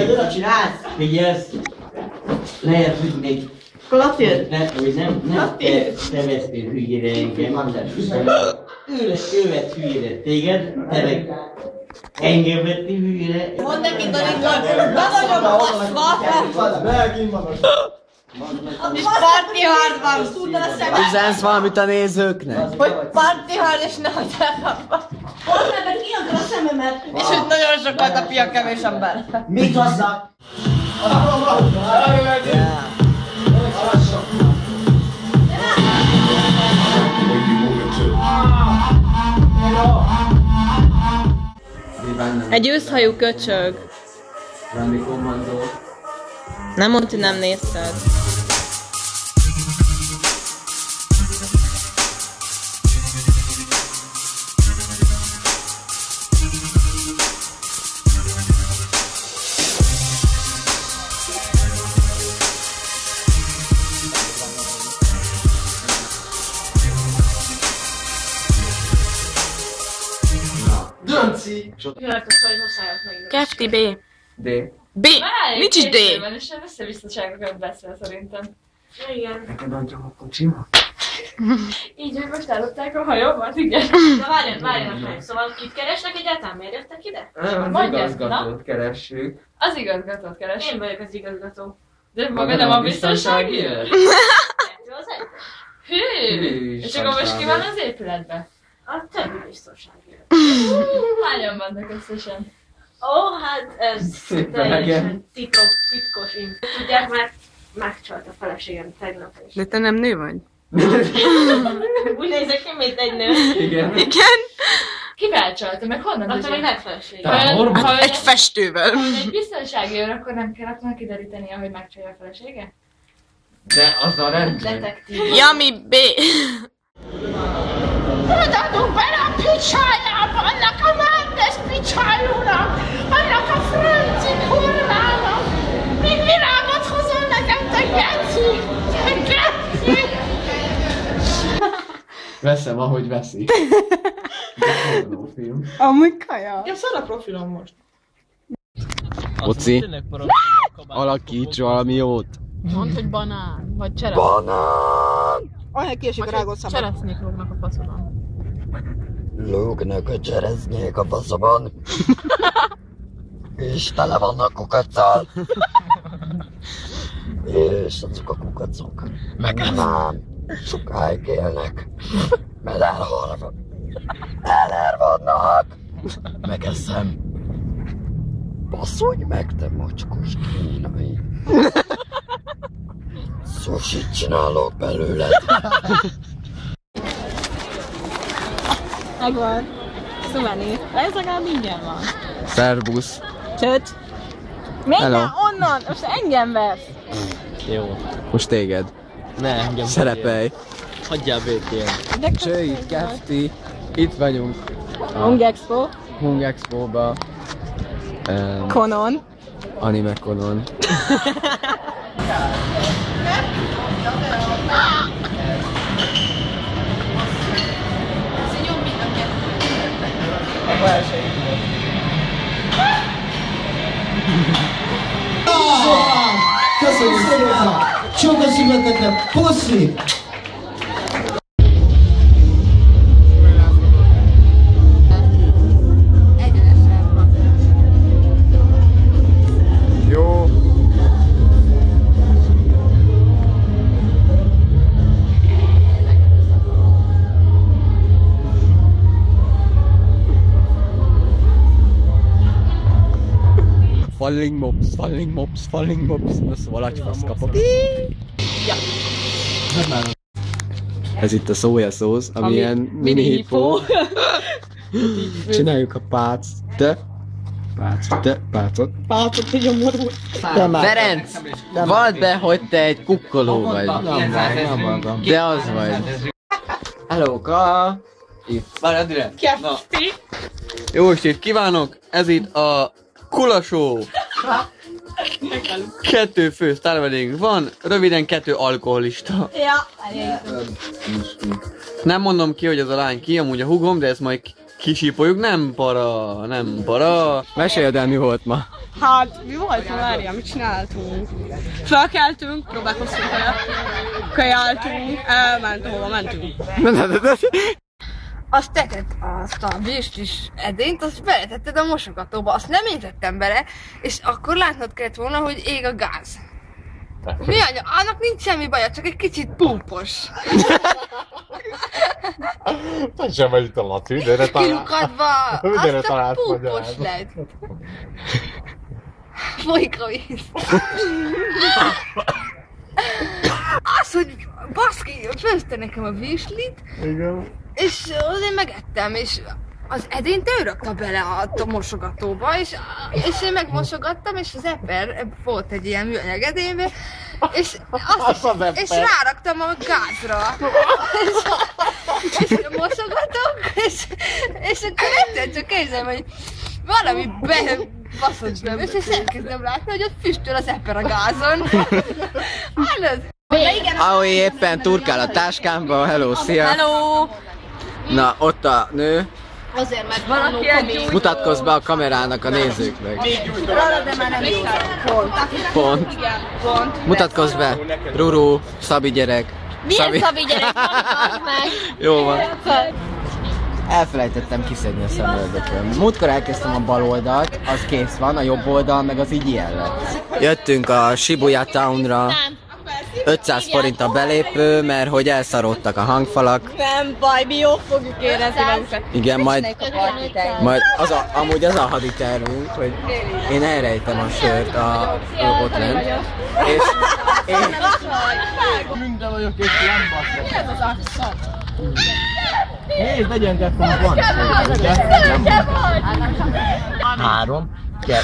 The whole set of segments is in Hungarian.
Mit csinálsz? Figyelsz? Lehet, hogy még... Kolatér? Nem te vesztél hülyére engem. Ő vett hülyére téged, te meg engem vettél hülyére. Mondd neki, Danika, be vagyok baszva! És party hard van, szúrtad a szemed! Üzensz valamit a nézőknek? Hogy party hard és ne hagyd elkapva! Most meg kiakad a szememet! És hogy nagyon sok volt a pia kevés ember. Mit hoznak? Egy őszhajú köcsög. Valami kommandó. Nem mondd, hogy nem nézted. Dönci! Kefti B. D. B! Nincs is D! És nem összebiztonságokat beszél szerintem. Igen. Neked adjam a kocsimat? Így, hogy most ellopták a hajómat, igen. Na várjanak, szóval itt keresnek egyáltalán? Miért jöttek ide? Nem, az Mondjad, igazgatót keressük. Az igazgatót keres. Én vagyok az igazgató. De maga nem a biztonsági őr? Kettő az egy? Hű! És akkor most ki van az épületben? A többi biztonsági. Hányan vannak összesen? Ó, hát ez Szép teljesen melegen. titkos info. Tudják, mert megcsalt a feleségem tegnap is. De te nem nő vagy? Úgy nézek ki, mint egy nő. Igen. Igen? Kivel csalta, meg honnan Attól még tudja? nem feleségem. Ha Egy festővel. egy biztonsági őr, akkor nem kellett már kiderítenie, hogy megcsalja a felesége? De az a rendszer. Detektív. Yummy B. Odaadunk bele a picsájába, annak a Mendes picsájúnak, annak a franci kurvának. Még virágot hozol nekem, te geci! Te geci! Veszem, ahogy veszi. Film. Amúgy kaja. Ja, szar a profilom most. Oci, alakíts valami jót. Mondd, hogy banán, vagy cseresznyi. Banán! Olyan kiesik a rágott szemed. Cseresznyék lógnak a faszodon. Lógnak a cseresznyék a faszomon. És tele vannak kukacsal. És azok a kukacok meg nem sokáig élnek, mert elhervadnak. Megeszem. Basszolj meg, te mocskos kínai. Sushit csinálok belőled. Megvan. Szuvenír. Ez legalább ingyen van. Szervusz. Csöcs. Menj Hello. már onnan! Most engem vesz! Jó. Most téged. Ne, engem Szerepelj. hagyjál békén. Csői, Kefti. Itt vagyunk. Hung Expo. Hung Expo-ba. Konon. Anime Konon. Köszönjük szépen! Sokat születettek! Puszi! Jó. Falling mops, falling mops, falling mops. Ez valagyfasz kapok. Ja. Ez itt a szójaszósz, ami ilyen mini hipó. Csináljuk a pácot. Pácot, hogy a morul. Ferenc, vald be, hogy te egy kukkoló vagy. Nem magam. De az vagy. Hellóka! Itt. Várj, Adire! Kefti. Jó estét kívánok! Ez itt a Kula Show! 2 fő sztárvendégünk van, röviden 2 alkoholista. Ja, Nem mondom ki, hogy ez a lány ki, amúgy a hugom, de ezt majd kisípoljuk. Nem para, nem para. Meséld el, mi volt ma. Hát, mi volt, Mária? Mit csináltunk? Felkeltünk, próbálkoztunk vele, kajáltunk, elmentünk, hova mentünk. Azt tetted azt a virslis edényt, azt beletetted a mosogatóba, azt nem értettem bele, és akkor látnod kellett volna, hogy ég a gáz. Mi anya? Annak nincs semmi baja, csak egy kicsit pumpos. Te sem vagy itt a Laci, mindenre talált. Kilukadva, azt a pumpos lett. Folyik a víz. Az, hogy baszki, főzte nekem a virslit, és én megettem, és az edényt ő rakta bele a mosogatóba, és én megmosogattam, és az eper volt egy ilyen műanyag edénybe, és ráraktam a gázra. És mosogatok, és akkor egyszer csak érzem, hogy valami baszott be, és elkezdem látni, hogy ott füstöl az eper a gázon. Hallod? Ahogy éppen turkál a táskámba, hello, szia! Hello! Na, ott a nő. Azért, mert valaki Mutatkozz be a kamerának a nézőknek. de már nem jó. Pont. Pont. Mutatkozz be. Ruru, Szabi gyerek. Milyen Szabi gyerek? Meg. Jó van. Elfelejtettem kiszedni a szemöldököm. Múltkor elkezdtem a bal oldalt, az kész van, a jobb oldal meg az így ilyen lett. Jöttünk a Shibuya Townra. 500 forint a belépő, mert hogy elszarodtak a hangfalak. Nem baj, mi jól fogjuk érezni magunkat. Igen, majd amúgy az a haditervünk, hogy én elrejtem a sört ott lent. És én... Minden vagyok és lembasz. Ez az asszat. Nézd, legyen kettem van. 3.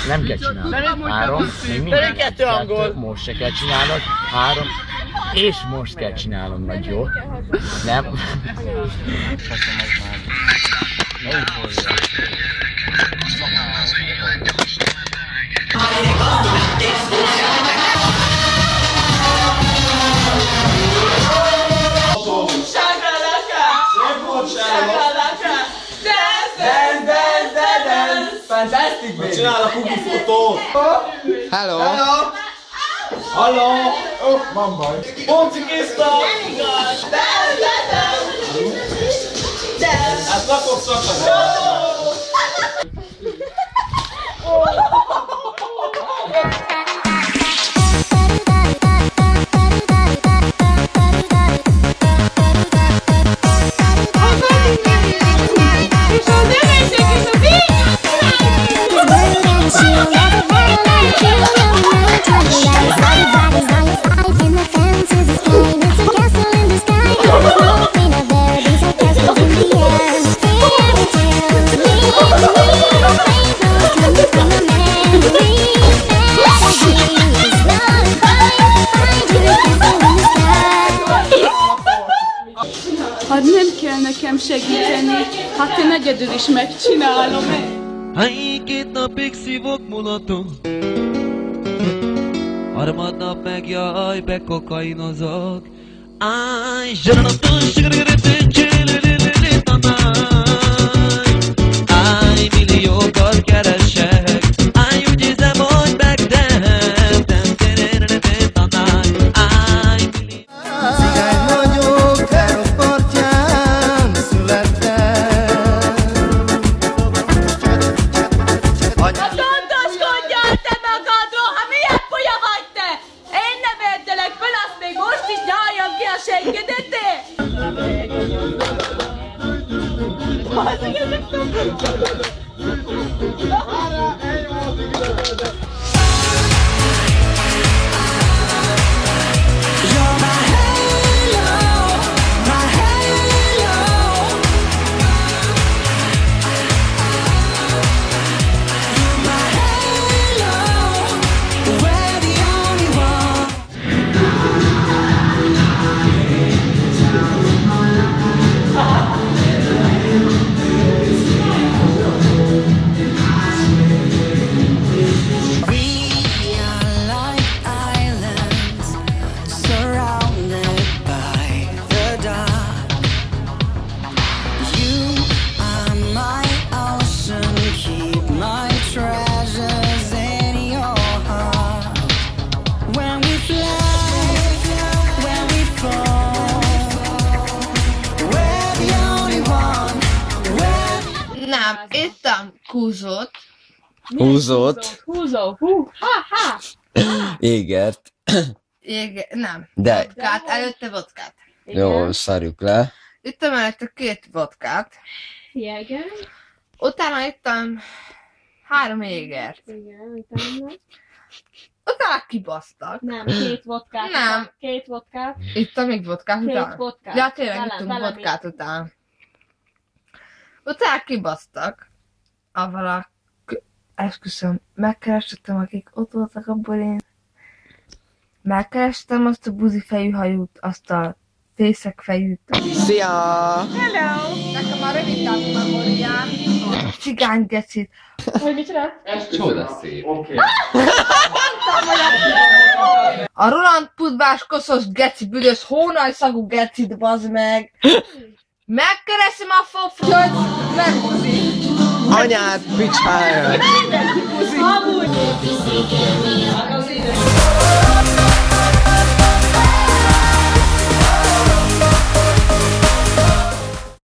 Nem kell csinálnod. 3. Még mindig 2 angol. Most se kell csinálnod. 3. És most kell csinálnod majd, jó? Nem. Fantastic, baby! Csinál a kuki fotót! Hello! Halló! Van baj! Poncikészta! Nem igaz! Hát lakok szakadni! Hát nem kell nekem segíteni, hát én egyedül is megcsinálom. Hány 2 napig szívok mulatot, harmadnap meg jaj, bekokainozok. Áj, zsaranatos, áj, milliókat keresek. Áj, úgy hiszem, hogy megtehetem. Áj, Cigány vagyok, Károsz partján születtem. Gondoskodjál te magadról, ha milyen pulya vagy te! Én nem értelek fel, azt még most is nyáljam ki a senkedeté! Ittam kúzót. Húzót. Húzó. Hú. Ha. Égert. Nem. De. Vodkát, előtte vodkát. Jó, szarjuk le. Ittam előtte 2 vodkát. Igen. Utána ittam 3 égert. Igen, utána. Utána kibasztak. Nem, 2 vodkát. Nem. 2 vodkát. Ittam még vodkát 2 után? vodkát. Ja, tényleg Vele, ittunk vele vodkát után. Utána kibasztak. Avval a... Esküszöm, megkerestem, akik ott voltak a bulin. Megkerestem azt a buzifejű hajót, azt a fészekfejűt. Szia! Hello! Nekem a rövid távú memóriám a cigány gecit. Hogy mit csinál? Ez csoda szép. A Roland pudvás koszos geci büdös hónajszagú gecit, bazd meg! Megkeresem a fofröt, meghozik! Anyád, picsája!